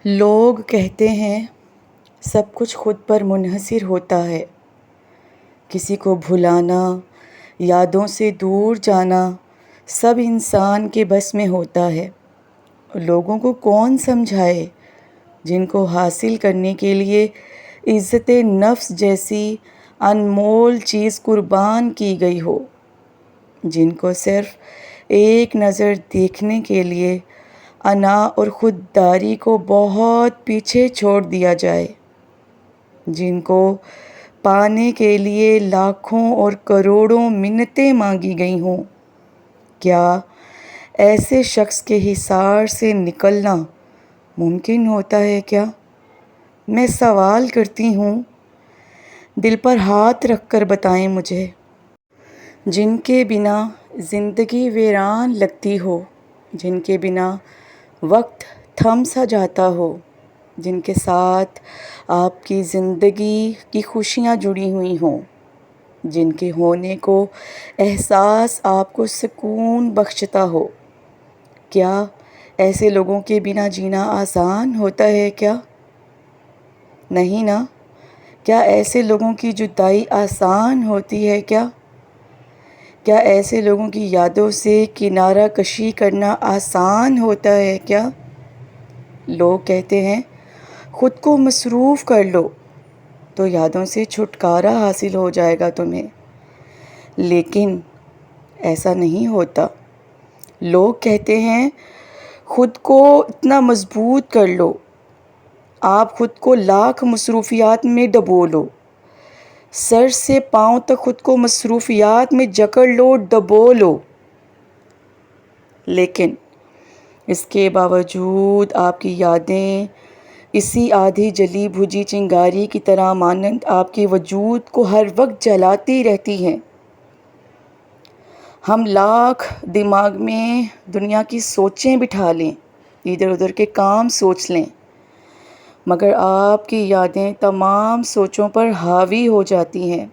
لوگ کہتے ہیں سب کچھ خود پر منحصر ہوتا ہے. کسی کو بھلانا، یادوں سے دور جانا سب انسان کے بس میں ہوتا ہے. لوگوں کو کون سمجھائے جن کو حاصل کرنے کے لیے عزت نفس جیسی انمول چیز قربان کی گئی ہو، جن کو صرف ایک نظر دیکھنے کے لیے انا اور خودداری کو بہت پیچھے چھوڑ دیا جائے، جن کو پانے کے لیے لاکھوں اور کروڑوں منتیں مانگی گئی ہوں. کیا ایسے شخص کے حصار سے نکلنا ممکن ہوتا ہے کیا؟ میں سوال کرتی ہوں. دل پر ہاتھ رکھ کر بتائیں مجھے. جن کے بنا زندگی ویران لگتی ہو، جن کے بنا وقت تھم سا جاتا ہو، جن کے ساتھ آپ کی زندگی کی خوشیاں جڑی ہوئی ہوں، جن کے ہونے کو احساس آپ کو سکون بخشتا ہو. کیا ایسے لوگوں کے بنا جینا آسان ہوتا ہے کیا؟ نہیں نا. کیا ایسے لوگوں کی جدائی آسان ہوتی ہے کیا؟ کیا ایسے لوگوں کی یادوں سے کنارہ کشی کرنا آسان ہوتا ہے کیا؟ لوگ کہتے ہیں خود کو مصروف کر لو تو یادوں سے چھٹکارا حاصل ہو جائے گا تمہیں. لیکن ایسا نہیں ہوتا. لوگ کہتے ہیں خود کو اتنا مضبوط کر لو، آپ خود کو لاکھ مصروفیات میں ڈبو لو، سر سے پاؤں تک خود کو مصروفیات میں جکڑ لو، ڈبو لو. لیکن اس کے باوجود آپ کی یادیں اسی آدھی جلی بھجی چنگاری کی طرح مانند آپ کے وجود کو ہر وقت جلاتی رہتی ہیں. ہم لاکھ دماغ میں دنیا کی سوچیں بٹھا لیں، ادھر ادھر کے کام سوچ لیں، مگر آپ کی یادیں تمام سوچوں پر حاوی ہو جاتی ہیں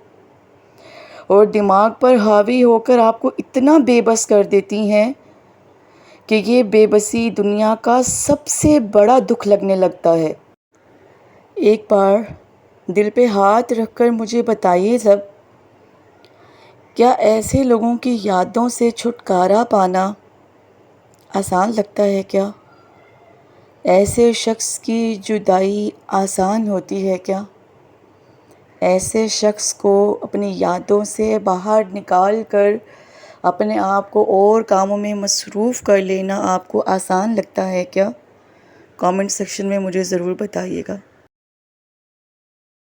اور دماغ پر حاوی ہو کر آپ کو اتنا بے بس کر دیتی ہیں کہ یہ بے بسی دنیا کا سب سے بڑا دکھ لگنے لگتا ہے. ایک بار دل پہ ہاتھ رکھ کر مجھے بتائیے سب، کیا ایسے لوگوں کی یادوں سے چھٹکارا پانا آسان لگتا ہے کیا؟ ایسے شخص کی جدائی آسان ہوتی ہے کیا؟ ایسے شخص کو اپنی یادوں سے باہر نکال کر اپنے آپ کو اور کاموں میں مصروف کر لینا آپ کو آسان لگتا ہے کیا؟ کامنٹ سیکشن میں مجھے ضرور بتائیے گا.